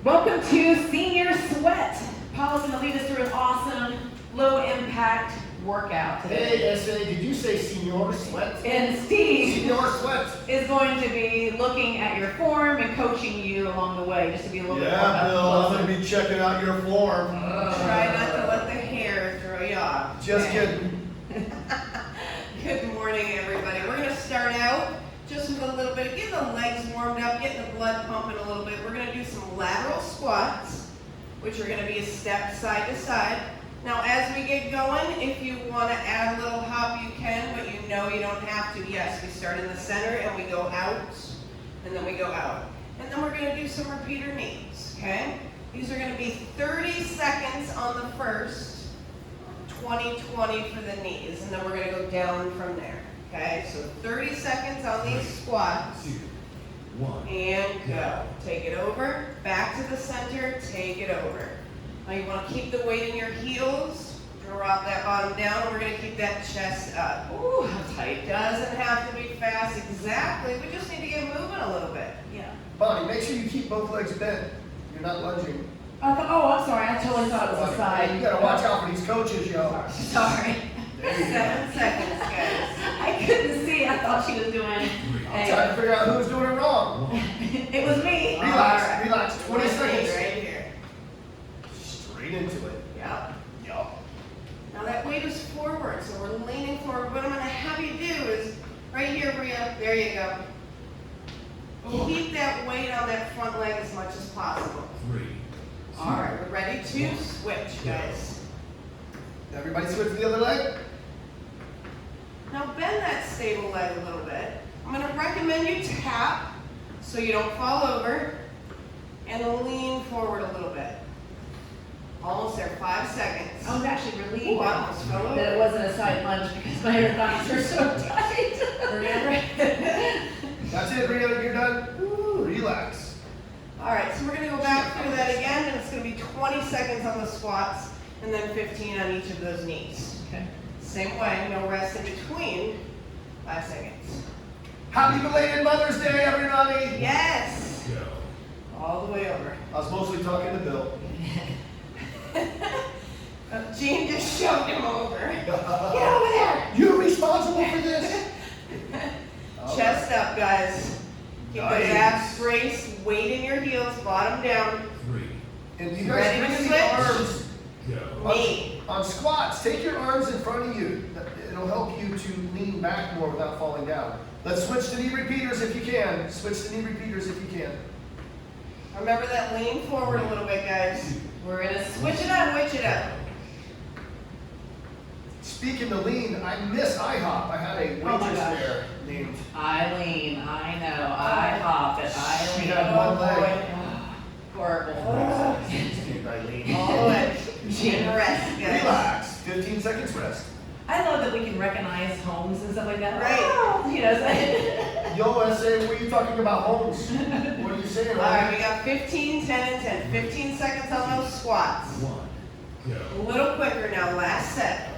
Welcome to Senior Sweat. Paula's going to lead us through an awesome, low-impact workout today. Hey, SA, did you say Senior Sweat? And Steve Senior Sweat is going to be looking at your form and coaching you along the way, just to be a little bit more Yeah, Bill, closer. I'm going to be checking out your form. Try not to let the hair throw you off. Just Okay. kidding. Good morning, everybody. We're going to start out just with a little bit, getting the legs warmed up, getting the blood pumping a little bit. We're going to do some lateral squats, which are going to be a step side to side. Now, as we get going, if you want to add a little hop, you can, but you know you don't have to. Yes, we start in the center and we go out, and then we go out. And then we're going to do some repeater knees, okay? These are going to be 30 seconds on the first, 20 for the knees, and then we're going to go down from there, okay? So 30 seconds on these squats, 2, 1, and go. Take it over, back to the center, take it over. Now you want to keep the weight in your heels, drop that bottom down, and we're going to keep that chest up. Ooh, how tight. Doesn't have to be fast, exactly. We just need to get moving a little bit. Yeah. Bonnie, make sure you keep both legs bent. You're not lunging. I thought, oh, I'm sorry. I totally thought it was a side. You got to watch out for these coaches, yo. Sorry. There you go. 7 seconds, guys. I couldn't see. I thought she was doing I'm trying to figure out who's doing it wrong. It was me. Relax, All right. relax. 20 seconds. Right here. Straight into it. Yep. Yup. Now that weight is forward, so we're leaning forward. What I'm going to have you do is, right here, Rhea, there you go. Keep that weight on that front leg as much as possible. 3, All right, we're ready to switch, guys. Everybody switch to the other leg. Now bend that stable leg a little bit. I'm going to recommend you tap so you don't fall over, and lean forward a little bit. Almost there, 5 seconds. I was actually relieved Ooh, I almost fell over. that it wasn't a side lunge because my thighs are so tight. Remember? That's it, Rhea. You're done. Ooh, relax. All right, so we're going to go back through that again, and it's going to be 20 seconds on the squats, and then 15 on each of those knees. Okay. Same way, no rest in between. 5 seconds. Happy belated Mother's Day, everybody. Yes! go. All the way over. I was mostly talking to Bill. Gene just shoved him over. Get over there! You're responsible for this. Chest up, guys. Keep those Nice. abs braced, weight in your heels, bottom down. 3, And you Ready guys to bring the switch? arms go. Knee. on squats. Take your arms in front of you. It'll help you to lean back more without falling down. Let's switch to knee repeaters if you can. Switch to knee repeaters if you can. Remember that lean forward a little bit, guys. We're going to Switch it up, switch it up. Speaking of lean, I miss IHOP. I had a Oh my waitress gosh. there named. Eileen, I know. I hop it. She Eileen. had one leg. Horrible. Eileen. All the way. Gene, rest, guys. Relax. 15 seconds rest. I love that we can recognize homes and stuff like that. Right. Oh, you know, so Yo, SA, what are you talking about homes? What are you saying? All right, we got 15, 10, and 10. 15 seconds on those squats. 1, A go. little quicker now, last set.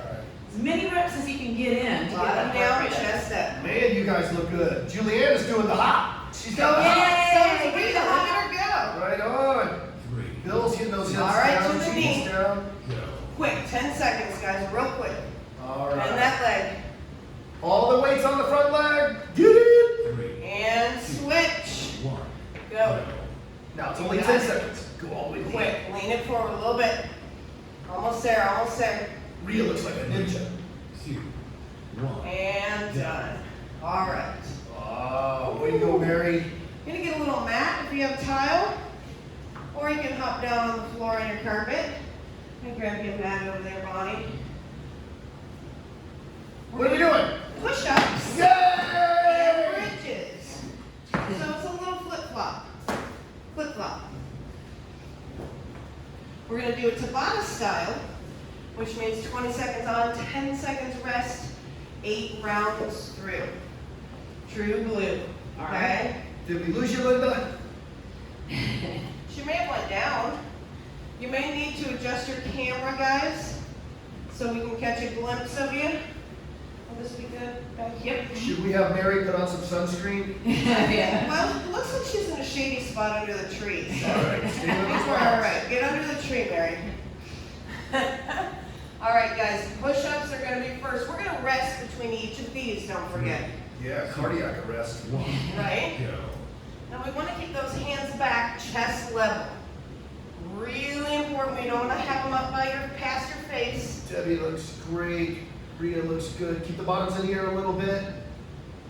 as many reps as you can get in to get Bottom that down, heart rate up. chest up. Man, you guys look good. Julianne is doing the hop. She's got Go, the hop. yeah, so we the hop go. Right on. 3, Bill's hitting those hips All right, down, to the cheeks knee. down. go. Quick, 10 seconds, guys, real quick. All Bend right. that leg. All the weights on the front leg. Get it. 3, And switch. 1, Go. Now it's only 10 seconds. Go all the way. Quick, lean it forward a little bit. Almost there, almost there. Rhea looks like a ninja. 2, 1. And done. All right. Oh, way to go, Mary. You're gonna get a little mat if you have tile, or you can hop down on the floor on your carpet and grab your mat over there, Bonnie. What are we doing? Push-ups Yay! and bridges. So it's a little flip-flop. Flip-flop. We're gonna do it Tabata style, which means 20 seconds on, 10 seconds rest, 8 rounds through. True blue. All Okay? Did we lose you, Linda? She may have went down. You may need to adjust your camera, guys, so we can catch a glimpse of you. Will this be good? Yep. Should we have Mary put on some sunscreen? Yeah. Well, it looks like she's in a shady spot under the trees. All right, stay with us All right, guys, push-ups are gonna be first. We're gonna rest between each of these, don't forget. Yeah, cardiac arrest. One. Right? Go. Now we wanna keep those hands back, chest level. Really important, we don't wanna have them up past your face. Debbie looks great. Rita looks good. Keep the bottoms in here a little bit.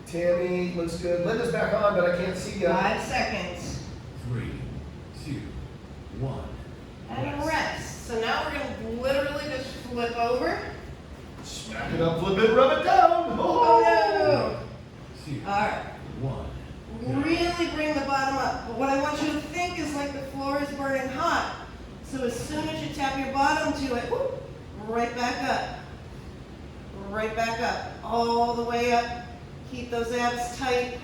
Tammy looks good. Linda's back on, but I can't see ya. 5 seconds. 3, 2, 1. And rest. So now we're gonna literally just flip over. Smack it up, flip it, rub it down. Oh no! 2, All right. 1. Really bring the bottom up. But what I want you to think is like the floor is burning hot. So as soon as you tap your bottom to it, whoop, right back up. Right back up. All the way up. Keep those abs tight.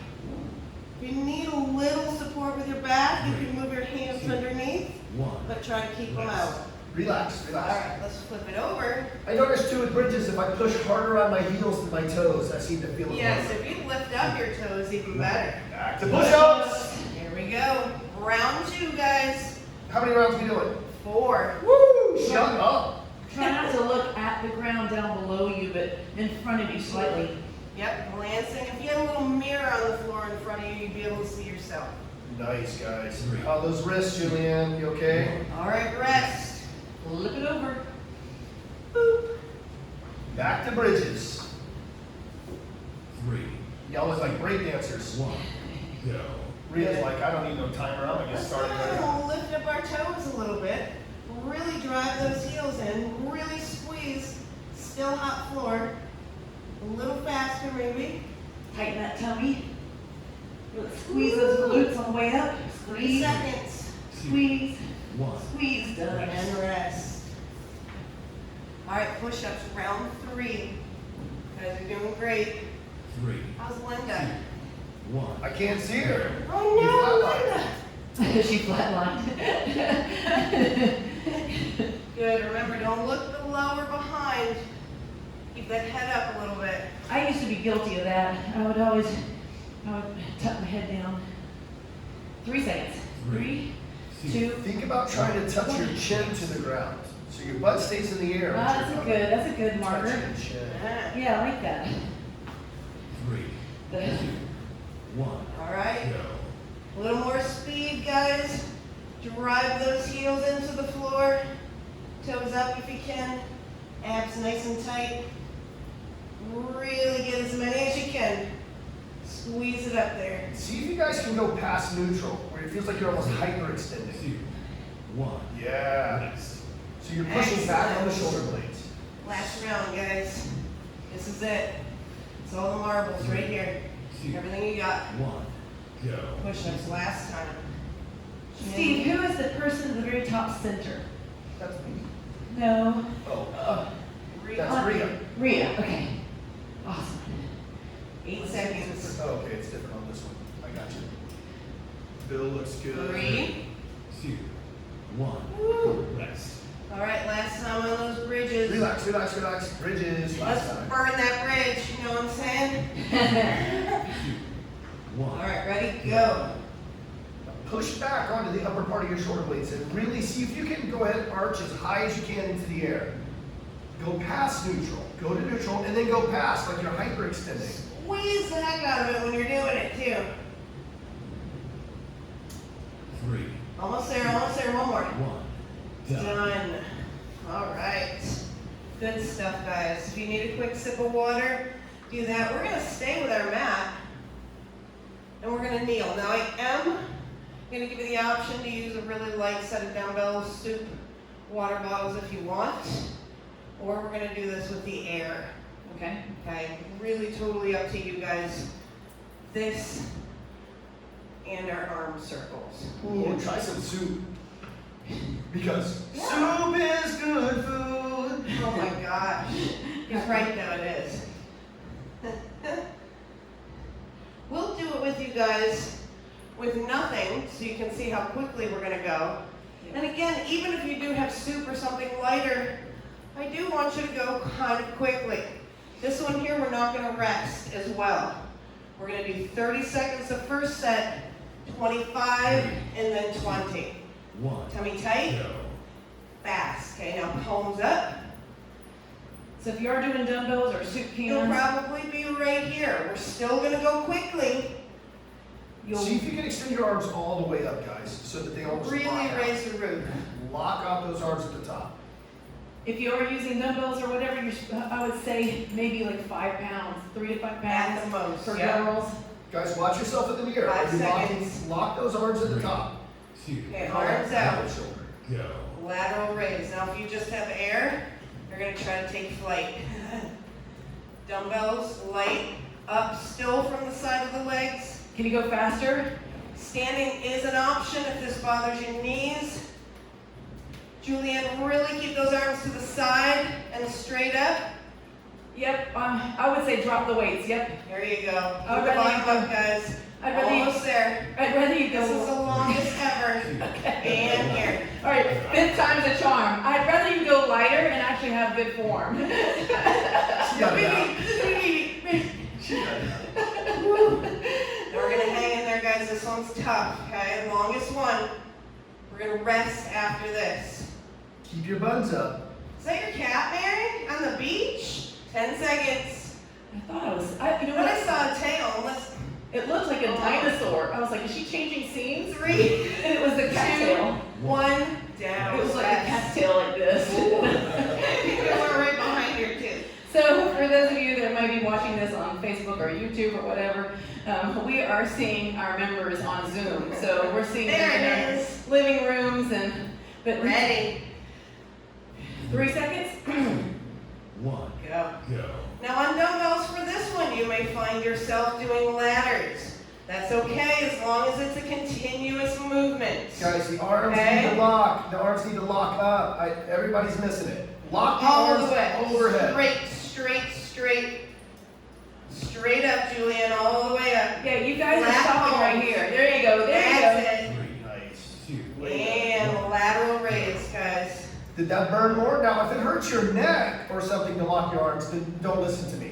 If you need a little support with your back, you can move your hands underneath, 1. but try to keep them out. Relax, All relax. right, let's flip it over. I noticed too with bridges, if I push harder on my heels than my toes, I seem to feel it. Yes, more. if you lift up your toes, even better. Back to push-ups. Here we go. Round 2, guys. How many rounds are we doing? 4. Woo! Shut up. Try not to look at the ground down below you, but in front of you slightly. Yep, glancing. If you had a little mirror on the floor in front of you, you'd be able to see yourself. Nice, guys. 3. How those wrists, Julianne? You okay? All right, rest. Flip it over. Boop. Back to bridges. 3, Y'all look like break dancers. 1. Go. Rita's like, I don't need no timer. I'm gonna get Let's started right now. go lift up our toes a little bit. Really drive those heels in. Really squeeze. Still hot floor. A little faster, maybe. Tighten that tummy. Squeeze those glutes on the way up. 3 Squeeze, seconds. 2, squeeze, 1. squeeze. Done. And rest. All right, push-ups, round 3. You guys are doing great. 3, How's Linda? I 1. can't see her. Oh no, Linda! She flatlined. Good, remember, don't look below or behind. Keep that head up a little bit. I used to be guilty of that. I would tuck my head down. 3 seconds. 3, 2. Think about trying to touch your chin to the ground. So your butt stays in the air. That's a good Touch marker. your chin. Yeah. Yeah, I like that. 3, 2, 1. All right, Go. a little more speed, guys. Drive those heels into the floor. Toes up if you can. Abs nice and tight. Really get as many as you can. Squeeze it up there. See if you guys can go past neutral, where it feels like you're almost hyperextending. 2, 1. Yeah. So you're pushing back on the shoulder blades. Last round, guys. This is it. It's all the marbles right here. 2, Everything you got. 1. Go. Push-ups last time. Steve, who is the person at the very top center? That's me. No. Oh, that's Rhea. Rhea, okay. Awesome. 8 seconds. Oh, okay, it's different on this one. I got you. Bill looks good. 3. 2, 1. Woo. Rest. All right, last time on those bridges. Relax, relax, relax. Bridges. Last Let's time. burn that bridge, you know what I'm saying? 2, 1. All right, ready, go. Push back onto the upper part of your shoulder blades and really see if you can go ahead and arch as high as you can into the air. Go past neutral. Go to neutral and then go past like you're hyperextending. Squeeze the heck out of it when you're doing it, too. 3, Almost there, one more. 1. Done. Done. All right. Good stuff, guys. If you need a quick sip of water, do that. We're gonna stay with our mat, and we're gonna kneel. Now I am gonna give you the option to use a really light set of dumbbells, soup, water bottles if you want, or we're gonna do this with the air. Okay. Okay, really totally up to you guys. This and our arm circles. Ooh, try some soup. Because Yeah. soup is good food. Oh my gosh. He's right though, it is. We'll do it with you guys with nothing so you can see how quickly we're gonna go. And again, even if you do have soup or something lighter, I do want you to go kind of quickly. This one here, we're not gonna rest as well. We're gonna do 30 seconds the first set, 25, and then 20. 1. Tummy tight. Go. fast. Okay, now palms up. So if you are doing dumbbells or soup You'll cans, probably be right here. We're still gonna go quickly. See if you can extend your arms all the way up, guys, so that they almost Really lock out. raise the root. Lock out those arms at the top. if you are using dumbbells or whatever, I would say maybe like 5 pounds, 3 to 5 pounds At the most, for yeah. girls. Guys, watch yourself in the mirror. 5 Are you seconds. lock those arms at the top. 2, Okay, arms out. Shoulder. go. Lateral raise. Now if you just have air, you're gonna try to take flight. Dumbbells, light, up still from the side of the legs. Can you go faster? Standing is an option if this bothers your knees. Julianne, really keep those arms to the side and straight up. Yep, I would say drop the weights, yep. There you go. Keep I'd the rather bottom you go- up, guys. I'd rather you, Almost there. I'd rather you This is the go, longest ever. And here. alright, 5th time's a charm. I'd rather you go lighter and actually have good form. She got it out. She got it out. Now we're gonna hang in there, guys. This one's tough, okay? Longest one. We're gonna rest after this. Keep your buns up. Is that your cat, Mary? On the beach? 10 seconds. I thought I was, you know But I what? saw a tail. Let's It looked like a dinosaur. I was like, is she changing scenes? 3, And it was the cattail. 1, down. It was like a cattail like this. You guys are right behind here too. So for those of you that might be watching this on Facebook or YouTube or whatever, we are seeing our members on Zoom. So we're seeing them There in it their is. living rooms but Ready. 3 seconds. 1, Go. go. Now on dumbbells for this one, you may find yourself doing ladders. That's okay as long as it's a continuous movement. Guys, the arms Okay. need to lock. The arms need to lock up. Everybody's missing it. Lock the All arms the way. overhead. Straight up, Julianne, all the way up. Yeah, you guys are Flat stopping right palms. here. There you go. There you That's go. 3, Nice. 2, And lateral raise, guys. Did that burn more? Now, if it hurts your neck or something to lock your arms, then don't listen to me.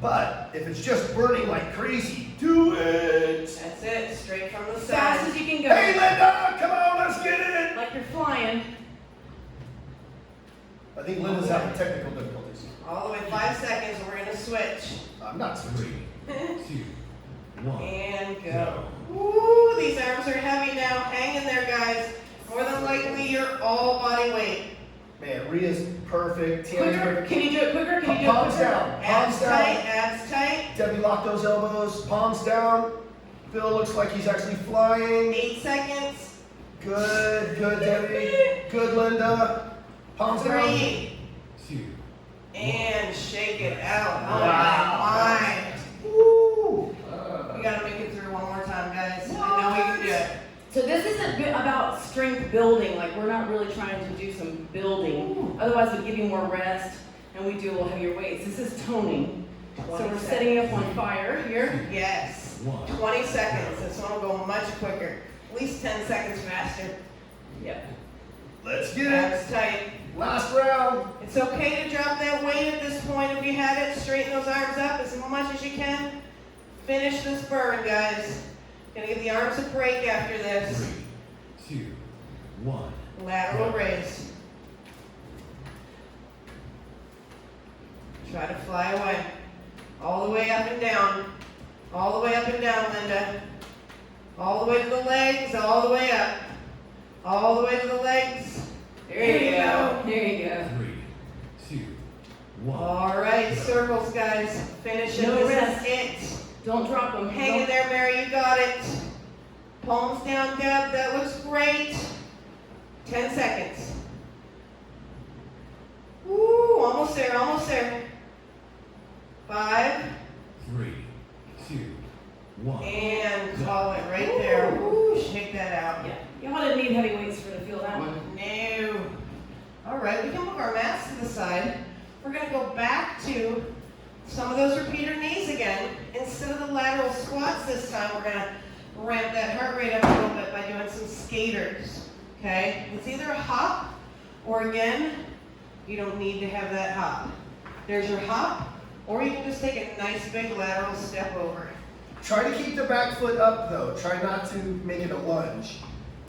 But if it's just burning like crazy, do it. That's it, straight from the As fast side. as you can go. Hey, Linda, come on, let's get it. Like you're flying. I think Linda's having technical difficulties. All the way, 5 seconds, and we're gonna switch. I'm not 3, switching. 2, 1, And go. go. Woo, these arms are heavy now. Hang in there, guys. More than likely, you're all body weight. Man, Rhea's perfect. Tiana's Quicker. perfect. Can you do it quicker? Can you do it Palms quicker? down. Palms Abs down. tight, abs tight. Debbie, lock those elbows. Palms down. Phil looks like he's actually flying. 8 seconds. Good, Debbie. Good, Linda. Palms down. 3. 2, And shake it out. Oh Wow. my. Woo. We gotta make it through one more time, guys. I know we can do it. So this isn't about strength building, like we're not really trying to do some building. Otherwise we'd give you more rest and we do a little heavier weights. This is toning. So we're setting it up on fire here. Yes. 1. 20 seconds. This one will go much quicker. At least 10 seconds faster. Yep. Let's get it. Abs tight. Last round. It's okay to drop that weight at this point if you had it. Straighten those arms up as much as you can. Finish this burn, guys. Gonna give the arms a break after this. 3, 2, 1. Lateral raise. Try to fly away. All the way up and down. All the way up and down, Linda. All the way to the legs, all the way up. All the way to the legs. There you go. There you go. 3, 2, 1. All right, circles, guys. Finish it. No This rest. is it. Don't drop them. Hang in there, Mary. You got it. Palms down, Deb. That looks great. 10 seconds. Woo, almost there, almost there. 5. 3, 2, 1. And call it right there. Woo, shake that out. Yeah. Y'all didn't need heavy weights for to feel that one. No. All right, we can move our mats to the side. We're going to go back to some of those repeater knees again. Instead of the lateral squats this time, we're going to ramp that heart rate up a little bit by doing some skaters. Okay? It's either a hop or, again, you don't need to have that hop. There's your hop, or you can just take a nice big lateral step over it. Try to keep the back foot up though. Try not to make it a lunge.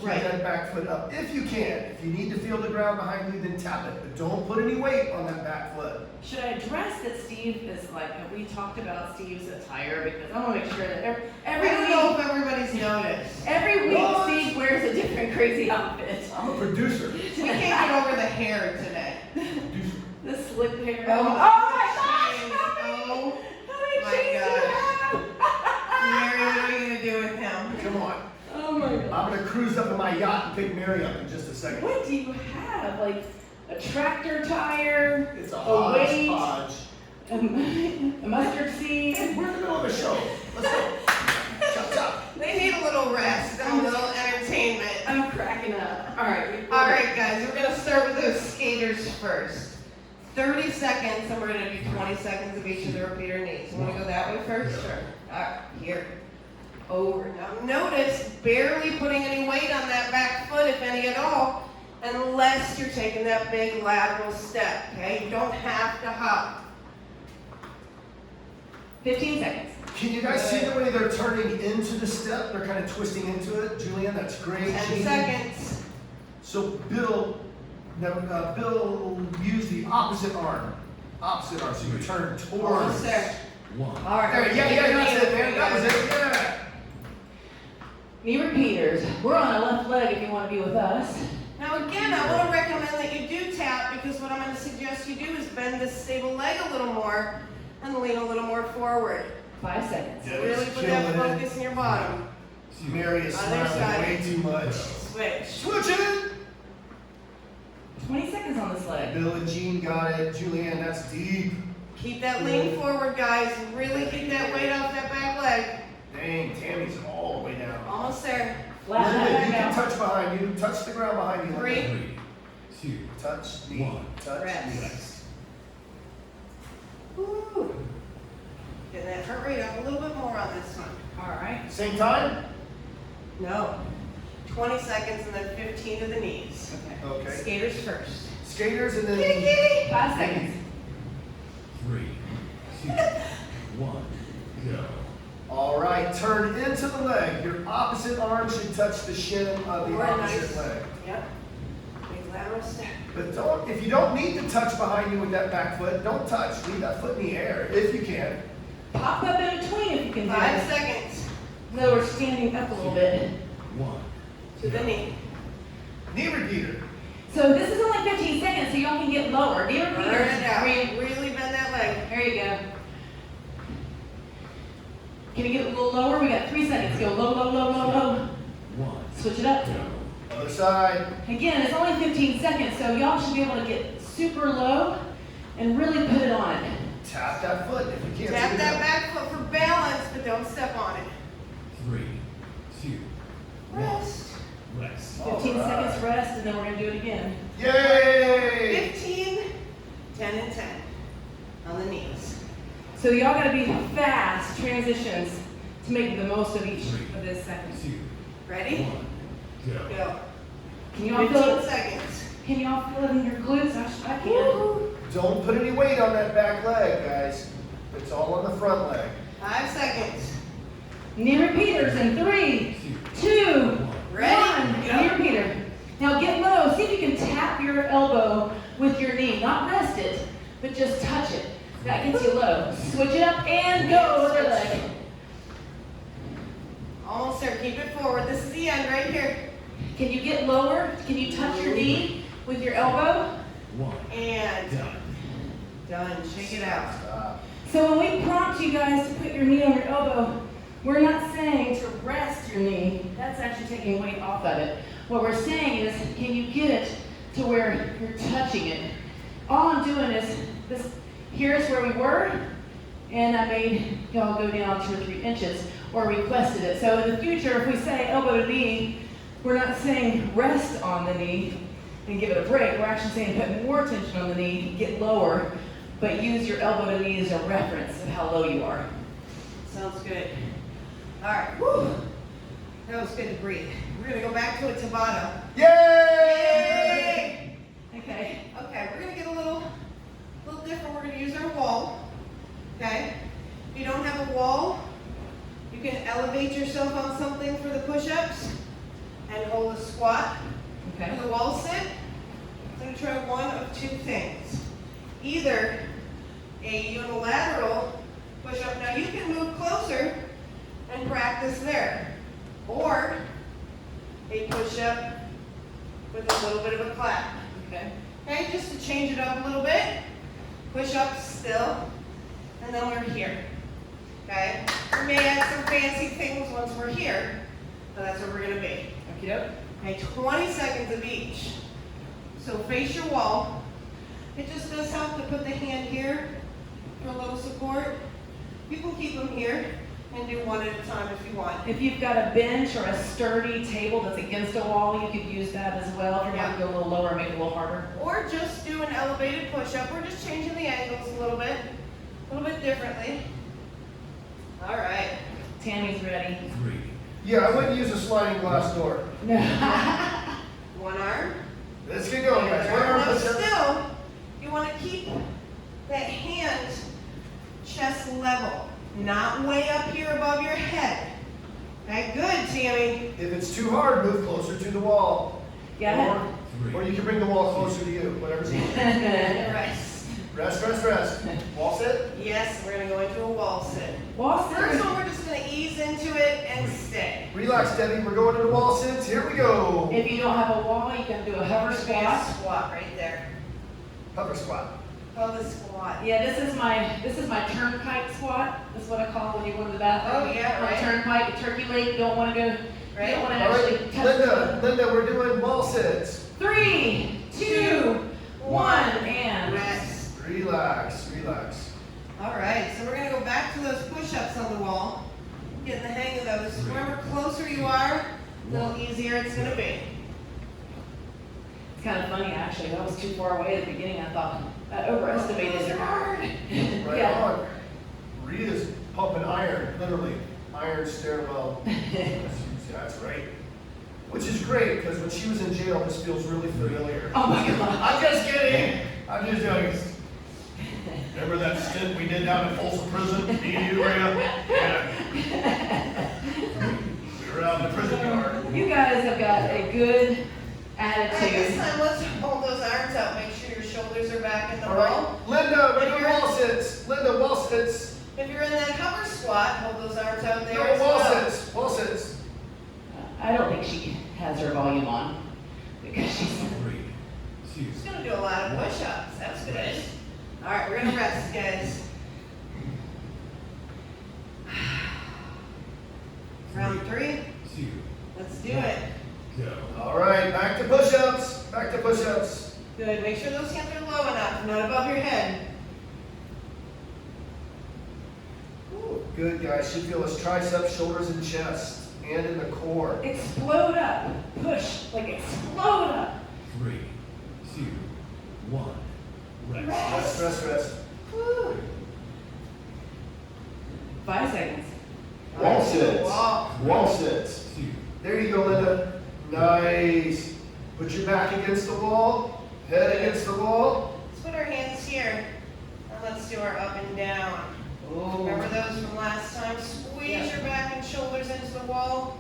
Keep Right. that back foot up if you can. If you need to feel the ground behind you, then tap it. But don't put any weight on that back foot. Should I address that Steve is like, have we talked about Steve's attire? Because I want to make sure that I don't know every if everybody's noticed. week What? Steve wears a different crazy outfit. I'm a producer. We can't get over the hair today. Producer. The slick hair. Oh, my gosh! Oh, How many my chains do you have? Mary, what are you gonna do with him? Come on. Oh my god. I'm gonna cruise up in my yacht and pick Mary up in just a second. What do you have? Like a tractor tire, It's a weight, hodgepodge. a mustard seed. We're in the middle of the show. Let's go. Chop chop. They need a little rest and a little entertainment. I'm cracking up. All right. All right, guys, we're gonna start with those skaters first. 30 seconds, and we're gonna do 20 seconds of each of the repeater knees. You wanna go that way first? Sure. All right, here. Over. Now notice, barely putting any weight on that back foot, if any at all, unless you're taking that big lateral step, okay? You don't have to hop. 15 seconds. Can you guys see the way they're turning into the step? They're kind of twisting into it. Julian, that's great. 10 Jamie. seconds. So Bill used the opposite arm. Opposite arm. So you turn towards. Almost there. One. All right. There, yeah, that's it, man. That was it. Yeah. Knee repeaters. We're on a left leg if you want to be with us. Now again, I want to recommend that you do tap, because what I'm going to suggest you do is bend this stable leg a little more and lean a little more forward. 5 seconds. Yeah. Really put that focus in your bottom. Mary is Other smiling side. way too much. Switch. Switch it. 20 seconds on this leg. Bill and Jean got it. Julianne, that's deep. Keep that lean forward, guys. Really keep that weight off that back leg. Dang, Tammy's all the way down. Almost there. Flat Linda, back you can out. touch behind you. Touch the ground behind you. Linda. 3, 2, Touch, knee. One. Touch, Rest. knee. Woo. Get that heart rate up a little bit more on this one. All right. Same time? No. 20 seconds and then 15 to the knees. Okay. Okay. Skaters first. Skaters and Kitty, then. kitty. 5 seconds. 3, 2, 1, go. All right, turn into the leg. Your opposite arm should touch the shin of the Or a opposite nice- leg. Yep. Big lateral step. But don't, if you don't need to touch behind you with that back foot, don't touch. Leave that foot in the air if you can. Pop up in between if you can do 5 it. seconds In other words, standing up a little bit. 1. to the knee. Knee repeater. So this is only 15 seconds, so y'all can get lower. Knee Burn repeaters. it out. Three. Really bend that leg. There you go. Can you get a little lower? We got 3 seconds. Go low, low, low, low, low. 1, Switch it up. go. Other side. Again, it's only 15 seconds, so y'all should be able to get super low and really put it on. Tap that foot if you can't. Tap see that it. back foot for balance, but don't step on it. 3, 2, 1. Rest. Rest. 15 All right. seconds rest, and then we're going to do it again. Yay! 15, 10 and 10 on the knees. So y'all got to be fast transitions to make the most of each of this second. 2, Ready? 1, go. Go. Can y'all feel 15 it? seconds. Can y'all feel it in your glutes? I can. Woo. Don't put any weight on that back leg, guys. It's all on the front leg. 5 seconds. Knee repeaters in 3, 2, 1. Ready? Knee repeater. Now get low. See if you can tap your elbow with your knee. Not rest it, but just touch it. That gets you low. Switch it up and go other leg. Almost there. Keep it forward. This is the end right here. Can you get lower? Can you touch your knee with your elbow? 1, And done. done. Shake it out. Stop. So when we prompt you guys to put your knee on your elbow, we're not saying to rest your knee. That's actually taking weight off of it. What we're saying is, can you get it to where you're touching it? All I'm doing is, this. Here's where we were, and I made y'all go down 2 or 3 inches, or requested it. So in the future, if we say elbow to knee, we're not saying rest on the knee and give it a break. We're actually saying put more tension on the knee, get lower, but use your elbow to knee as a reference of how low you are. Sounds good. All right. Woo. That was good to breathe. We're going to go back to a Tabata. Yay! Okay. Okay, we're going to get a little different. We're going to use our wall. Okay? If you don't have a wall, you can elevate yourself on something for the push-ups and hold a squat. going to try one of two things. Either a unilateral push-up. Now you can move closer and practice there. Or a push-up with a little bit of a clap. Okay. Okay, just to change it up a little bit. Push-up still. And then we're here. Okay? We may add some fancy things once we're here, but that's where we're going to be. Okie doke. Okay, 20 seconds of each. So face your wall. It just does help to put the hand here for a little support. You can keep them here and do one at a time if you want. If you've got a bench or a sturdy table that's against a wall, you could use that as well. If you want to go a little lower, make it a little harder. Or just do an elevated push-up. We're just changing the angles a little bit differently. All right. Tammy's ready. 3, Yeah, I wouldn't use a sliding glass door. One arm. Let's get going, guys. One arm Now push-up. still, you want to keep that hand chest level, not way up here above your head. Okay, good, Tammy. If it's too hard, move closer to the wall. Yeah. Or you can bring the wall closer to you, whatever's easier. Rest. Rest, rest, rest. Wall sit. Yes, we're going to go into a wall sit. Wall First sit. one, we're just going to ease into it and stay. Relax, Debbie. We're going into wall sits. Here we go. If you don't have a wall, you can do a hover squat. Squat right there. Hover squat. Hover squat. Yeah, this is my turnpike squat. This is what I call when you go to the bathroom. Oh, yeah, On right. Turnpike, the turkey leg. You don't want to go. Right. You don't want to All actually right, touch Linda, we're doing wall sits. 3, 2, 1, and Rest. Relax, relax. All right, so we're going to go back to those push-ups on the wall. Getting the hang of those. Remember, closer you are, the little easier it's going to be. It's kind of funny actually. That was too far away at the beginning. I thought I overestimated it. Right Yeah. on. Rita's pumping iron, literally. Iron stairwell. That's right. Which is great, because when she was in jail, this feels really familiar. Oh my God. I'm just kidding. I'm just joking. Remember that stint we did down at Folsom Prison? Me and you, Rita? Yeah. We were out in the prison yard. You guys have got a good All right, this attitude. time let's hold those arms out. Make sure your shoulders are back in the All wall. right. Linda, we're doing wall sits. Linda, wall sits. If you're in that hover squat, hold those arms out there No, as wall well. sits. Wall sits. I don't think she has her volume on because she's 3, 2, Just going to do a lot of push-ups. That's good. All right, we're going to rest, guys. Round 3. 2, Let's do it. go. All right, back to push-ups. Back to push-ups. Good. Make sure those hands are low enough, not above your head. Ooh, good, guys. Should feel his triceps, shoulders, and chest, and in the core. explode up. Push. Like explode up. 3, 2, 1, rest. Rest, rest, rest. Woo. 5 seconds. Wall sits. Wall. Wall sits. 2, There you go, Linda. Nice. Put your back against the wall, head against the wall. Let's put our hands here, and let's do our up and down. Remember those from last time? Squeeze your back and shoulders into the wall.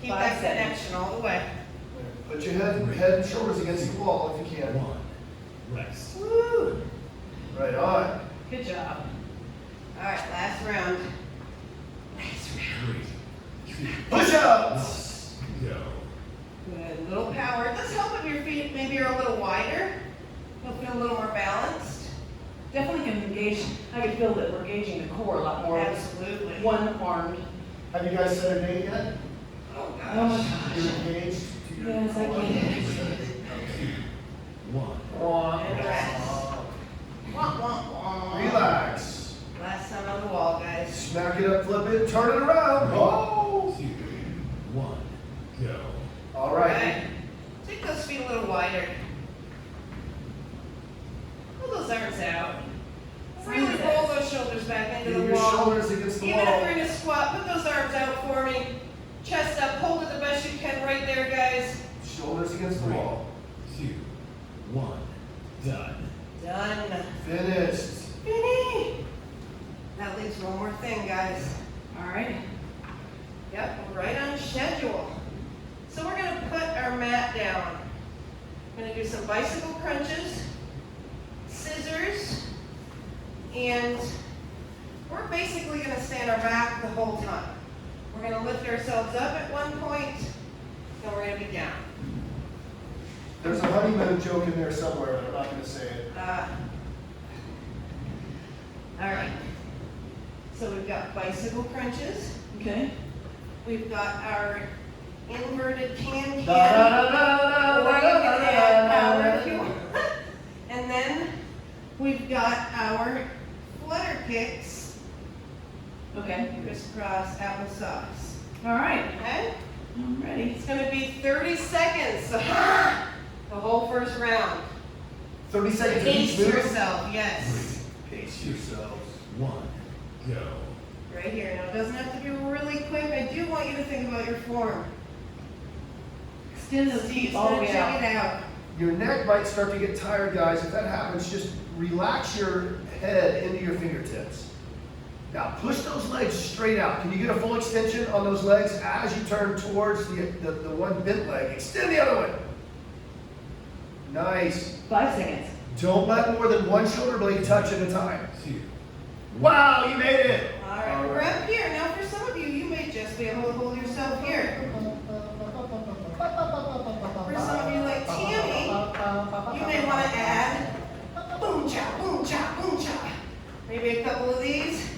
Keep 5 that seconds. connection all the way. Put your head and shoulders against the wall if you can. 1, rest. Woo! Right on. Good job. All right, last round. Last round. 3, 2, Push-ups. go. Good. Little power. It does help if your feet maybe are a little wider. You'll feel a little more balanced. Definitely can engage. I can feel that we're engaging the core a lot more. with Absolutely. One armed. Have you guys set a date yet? Oh Oh my gosh. gosh. You're engaged to your Yes, I can. 2, 1. And rest. Wah, wah, wah. Relax. Last time on the wall, guys. Smack it up, flip it, turn it around. Oh. 2, 1, go. All right. Okay. Take those feet a little wider. Pull those arms out. Really roll those shoulders back into Get the your wall. shoulders against the Even if wall. you're in a squat, put those arms out for me. Chest up, hold it the best you can right there, guys. Shoulders against the 3, wall. 2, 1, done. Done. Finished. Finny. That leaves one more thing, guys. All right. Yep, we're right on schedule. So we're going to put our mat down. I'm gonna do some bicycle crunches, scissors, and we're basically gonna stay on our back the whole time. We're gonna lift ourselves up at one point, then we're gonna be down. There's a honeymoon joke in there somewhere, but I'm not going to say it. All right. So we've got bicycle crunches. Okay. We've got our inverted can. Or you Da-da-da-da-da-da-da-da-da-da. can add power if you want. And then we've got our flutter kicks, Okay. crisscross applesauce. All right. Okay? I'm ready. It's going to be 30 seconds. So the whole first round. 30 seconds of Pace each move. yourself, yes. Pace yourselves. 1, go. Right here. Now, it doesn't have to be really quick. I do want you to think about your form. Extend the Steve's feet all the going to way check out. it out. Your neck might start to get tired, guys. If that happens, just relax your head into your fingertips. Now, push those legs straight out. Can you get a full extension on those legs as you turn towards the one bent leg? Extend the other way. Nice. 5 seconds. Don't let more than one shoulder blade touch at a time. 2, Wow, you made it. All right, we're up here. Now, for some of you, you may just be able to hold yourself here. For some of you, like Tammy, you may want to add boom cha, boom cha, boom cha. Maybe a couple of these.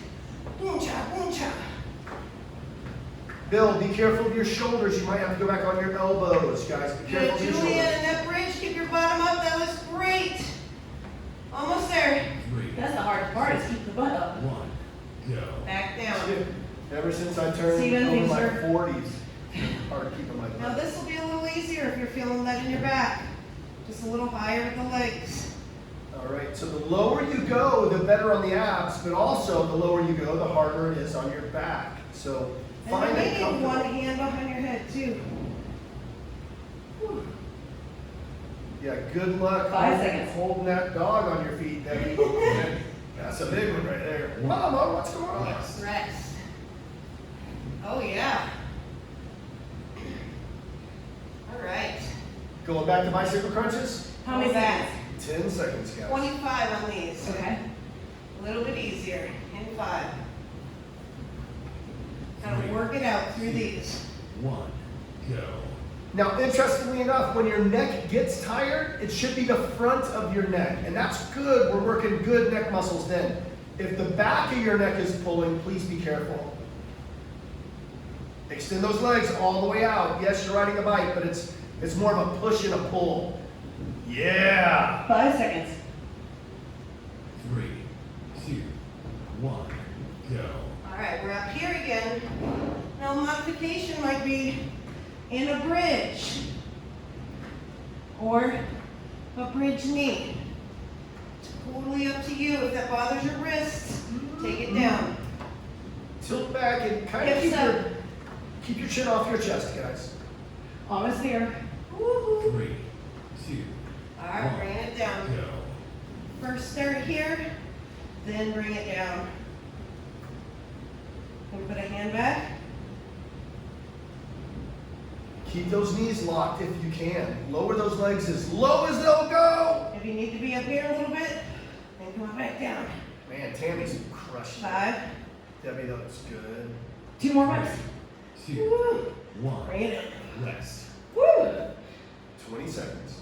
Boom cha, boom cha. Bill, be careful of your shoulders. You might have to go back on your elbows, guys. Be Good, careful of your Julian, shoulders. and that bridge, keep your bottom up. That was great. Almost there. 3, That's the hard part, is keep the butt up. 1, go. Back down. Ever since I turned See you in the over my future. 40s, it's hard keeping my Now butt. this will be a little easier if you're feeling that in your back. Just a little higher with the legs. All right, so the lower you go, the better on the abs, but also the lower you go, the harder it is on your back. So And find you may it need comfortable. one hand behind your head too. Yeah, good luck 5 seconds. holding that dog on your feet, Debbie. That's a big one right there. Mama, what's going on? Rest. Oh yeah. All right. Going back to bicycle crunches? How many Back. seconds? 10 seconds, guys. 25 on these. Okay. A little bit easier. In 5. Gotta work it out through these. 1, go. Now, interestingly enough, when your neck gets tired, it should be the front of your neck. And that's good. We're working good neck muscles then. If the back of your neck is pulling, please be careful. Extend those legs all the way out. Yes, you're riding a bike, but it's more of a push and a pull. Yeah. 5 seconds. 3, 2, 1, go. All right, we're up here again. Now modification might be in a bridge or a bridge knee. It's totally up to you. If that bothers your wrists, take it down. Tilt back and kind of Hips up. keep your chin off your chest, guys. Almost there. Woo-hoo. 3, 2, All right, bring it down. go. First start here, then bring it down. And put a hand back. Keep those knees locked if you can. Lower those legs as low as they'll go. If you need to be up here a little bit, then come on back down. Man, Tammy's crushing it. 5. Debbie, that looks good. 2 more reps. 2, Woo. 1, Bring it in. rest. Woo! 20 seconds.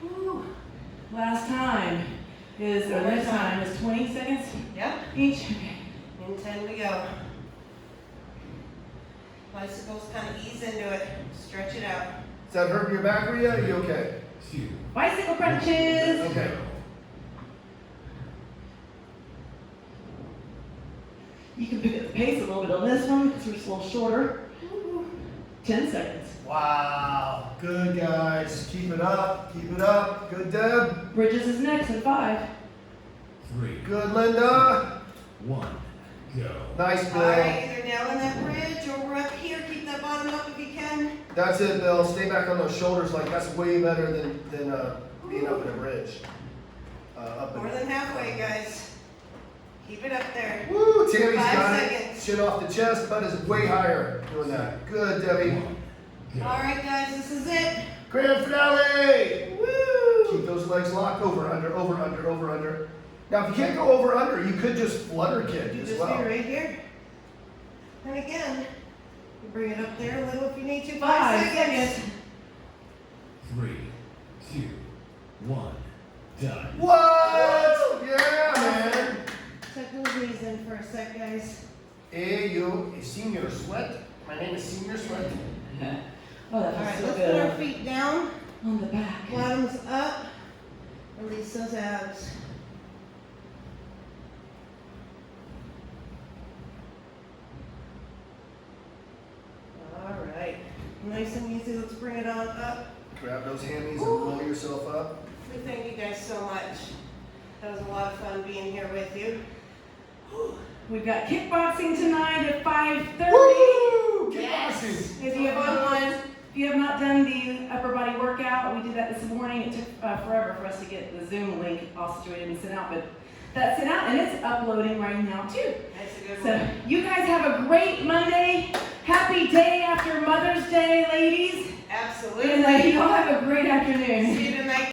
Woo. Last time is, or this time is 20 seconds Yep. each. And 10 to go. Bicycles kind of ease into it. Stretch it out. Is that hurting your back, Rhea? Are you okay? 2, Bicycle crunches. Okay. You can pick up the pace a little bit on this one because we're just a little shorter. 10 seconds. Wow. Good, guys. Keep it up. Keep it up. Good, Deb. Bridges is next in 5. 3, Good, Linda. 1, go. Nice, All Bill. right, either down on that bridge or we're up here. Keep that bottom up if you can. That's it, Bill. Stay back on those shoulders. Like, that's way better than being up in a bridge. Up More in than halfway, guys. Keep it up there. Woo! Tammy's 5 got it. seconds. Chin off the chest. Butt is way higher doing that. Good, Debbie. 1, go. All right, guys, this is it. Grand finale! Woo! legs locked, over, under, over, under, over, under. Now, if you can't go over, under, you could just flutter kick You as just well. be right here. And again, you bring it up there a little if you need to. 5 5 seconds. 3, 2, 1. Done. What? Yeah, man. Check those knees in for a sec, guys. Hey, you, Senior Sweat. My name is Senior Sweat. Oh, that All right, feels so let's put our good. feet down. On the back. Bottoms up. Release those abs. All right. Nice and easy. Let's bring it on up. Grab those hammies and roll yourself up. We thank you guys so much. That was a lot of fun being here with you. We've got kickboxing tonight at 5:30. Woo! Yes. Kickboxing. If you have not done the upper body workout, we did that this morning. It took forever for us to get the Zoom link all situated and sent out, but that's sent out and it's uploading right now too. That's a good So one. you guys have a great Monday. Happy day after Mother's Day, ladies. Absolutely. And you all have a great afternoon. See you